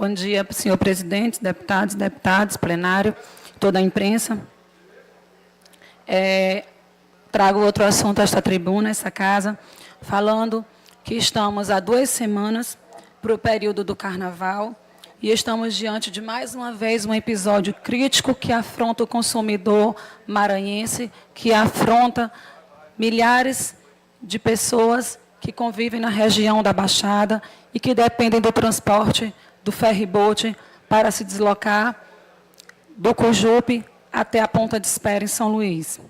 Bom dia, senhor presidente, deputados, plenário, toda a imprensa. Trago outro assunto a esta tribuna, essa casa, falando que estamos há 2 semanas para o período do Carnaval e estamos diante de, mais uma vez, um episódio crítico que afronta o consumidor maranhense, que afronta milhares de pessoas que convivem na região da Baixada e que dependem do transporte do ferry-boat para se deslocar do Cujupe até a Ponta de Espera em São Luís.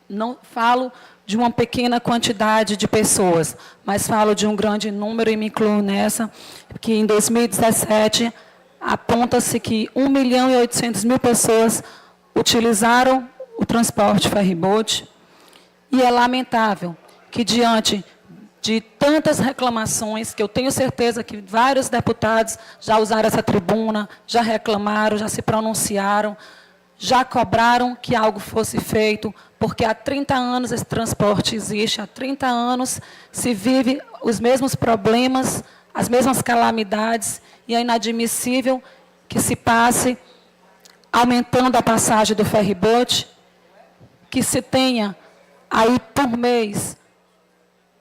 Não falo de uma pequena quantidade de pessoas, mas falo de um grande número e me incluo nessa, que em 2017 aponta-se que 1.800.000 pessoas utilizaram o transporte ferry-boat e é lamentável que, diante de tantas reclamações, que eu tenho certeza que vários deputados já usaram essa tribuna, já reclamaram, já se pronunciaram, já cobraram que algo fosse feito, porque há 30 anos esse transporte existe, há 30 anos se vive os mesmos problemas, as mesmas calamidades, e é inadmissível que se passe aumentando a passagem do ferry-boat, que se tenha aí por mês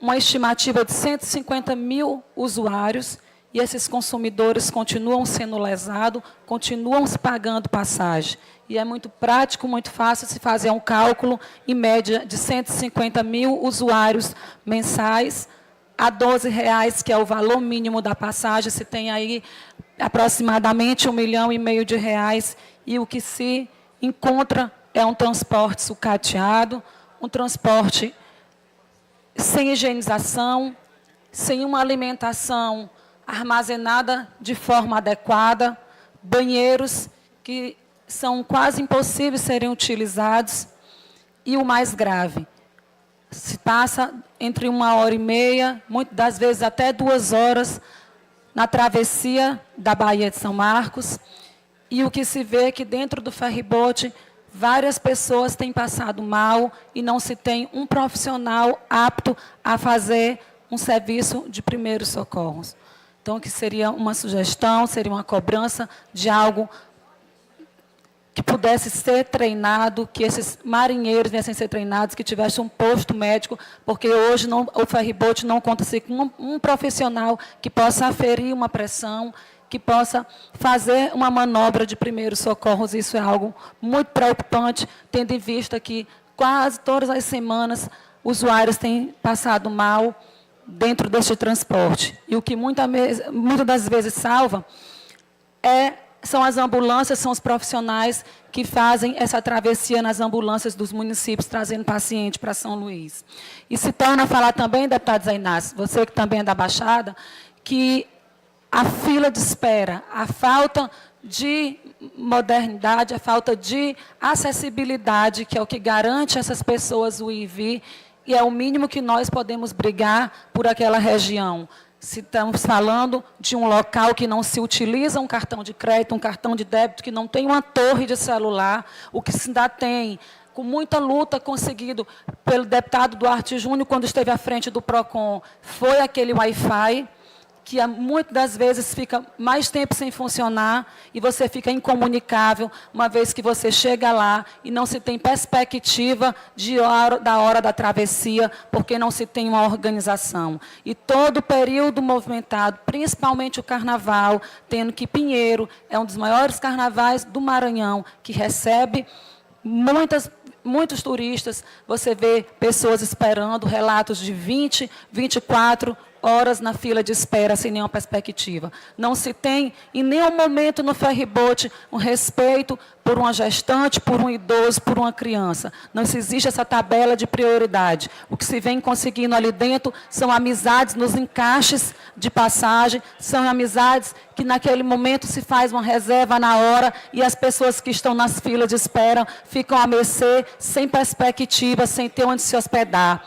uma estimativa de 150.000 usuários, e esses consumidores continuam sendo lesados, continuam se pagando passagem. E é muito prático, muito fácil se fazer um cálculo, em média, de 150.000 usuários mensais, a R$12, que é o valor mínimo da passagem, se tem aí aproximadamente R$1,5 milhão de reais, e o que se encontra é um transporte sucateado, um transporte sem higienização, sem uma alimentação armazenada de forma adequada, banheiros que são quase impossíveis serem utilizados, e o mais grave, se passa entre 1h30, muitas das vezes até 2 horas, na travessia da Baía de São Marcos, e o que se vê é que dentro do ferry-boat várias pessoas têm passado mal e não se tem um profissional apto a fazer um serviço de primeiros socorros. Então, que seria uma sugestão, seria uma cobrança de algo que pudesse ser treinado, que esses marinheiros viessem ser treinados, que tivesse um posto médico, porque hoje o ferry-boat não conta-se com um profissional que possa aferir uma pressão, que possa fazer uma manobra de primeiros socorros. Isso é algo muito preocupante, tendo em vista que quase todas as semanas usuários têm passado mal dentro deste transporte. E o que muitas das vezes salva são as ambulâncias, são os profissionais que fazem essa travessia nas ambulâncias dos municípios, trazendo paciente para São Luís. E se torna a falar também, deputado Zé Inácio, você que também é da Baixada, que a fila de espera, a falta de modernidade, a falta de acessibilidade, que é o que garante essas pessoas o ir e vir, e é o mínimo que nós podemos brigar por aquela região. Se estamos falando de um local que não se utiliza um cartão de crédito, um cartão de débito, que não tem uma torre de celular, o que se ainda tem, com muita luta conseguido pelo deputado Duarte Júnior, quando esteve à frente do PROCON, foi aquele Wi-Fi, que muitas das vezes fica mais tempo sem funcionar e você fica incomunicável, uma vez que você chega lá e não se tem perspectiva da hora da travessia, porque não se tem uma organização. E todo o período movimentado, principalmente o Carnaval, tendo que Pinheiro é um dos maiores carnavais do Maranhão, que recebe muitos turistas, você vê pessoas esperando, relatos de 20, 24 horas na fila de espera, sem nenhuma perspectiva. Não se tem, em nenhum momento no ferry-boat, um respeito por uma gestante, por um idoso, por uma criança. Não se existe essa tabela de prioridade. O que se vem conseguindo ali dentro são amizades nos encaixes de passagem, são amizades que naquele momento se faz uma reserva na hora e as pessoas que estão nas filas de espera ficam à mercê, sem perspectiva, sem ter onde se hospedar.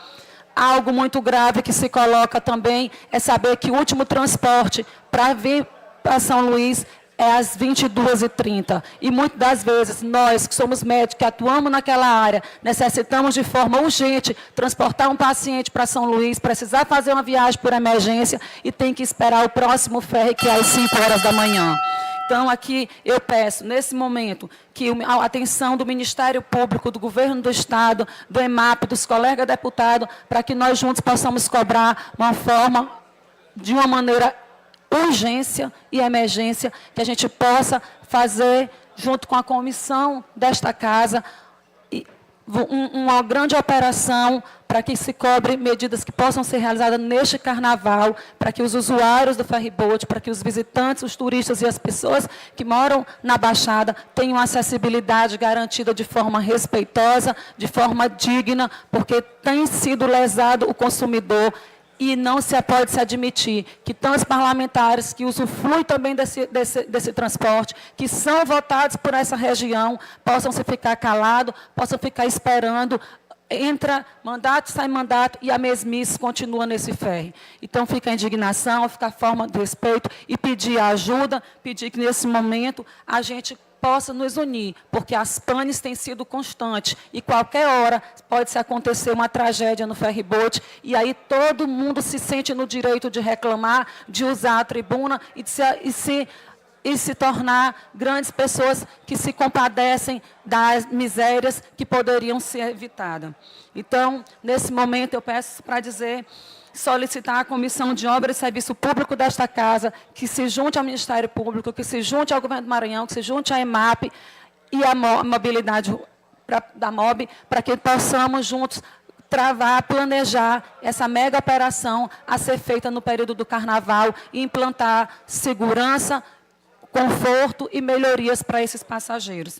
Algo muito grave que se coloca também é saber que o último transporte para vir para São Luís é às 22h30. E muitas das vezes, nós que somos médicos, que atuamos naquela área, necessitamos de forma urgente transportar um paciente para São Luís, precisar fazer uma viagem por emergência e tem que esperar o próximo ferry, que é às 5h da manhã. Então, aqui eu peço, nesse momento, que a atenção do Ministério Público, do Governo do Estado, do EMAP, dos colegas deputados, para que nós juntos possamos cobrar uma forma, de uma maneira urgência e emergência, que a gente possa fazer, junto com a comissão desta casa, uma grande operação para que se cobre medidas que possam ser realizadas neste carnaval, para que os usuários do ferryboat, para que os visitantes, os turistas e as pessoas que moram na Baixada tenham acessibilidade garantida de forma respeitosa, de forma digna, porque tem sido lesado o consumidor. E não pode se admitir que tantos parlamentares que usufruem também desse transporte, que são votados por essa região, possam se ficar calados, possam ficar esperando, entra mandato, sai mandato, e a mesmice continua nesse ferry. Então, fica a indignação, fica a forma de respeito, e pedir ajuda, pedir que, nesse momento, a gente possa nos unir, porque as panes têm sido constantes, e qualquer hora pode acontecer uma tragédia no ferryboat, e aí todo mundo se sente no direito de reclamar, de usar a tribuna e se tornar grandes pessoas que se compadecem das misérias que poderiam ser evitadas. Então, nesse momento, eu peço para solicitar à Comissão de Obras e Serviço Público desta Casa, que se junte ao Ministério Público, que se junte ao Governo do Maranhão, que se junte à EMAP e à mobilidade da MOB, para que possamos juntos travar, planejar essa mega operação a ser feita no período do Carnaval e implantar segurança, conforto e melhorias para esses passageiros.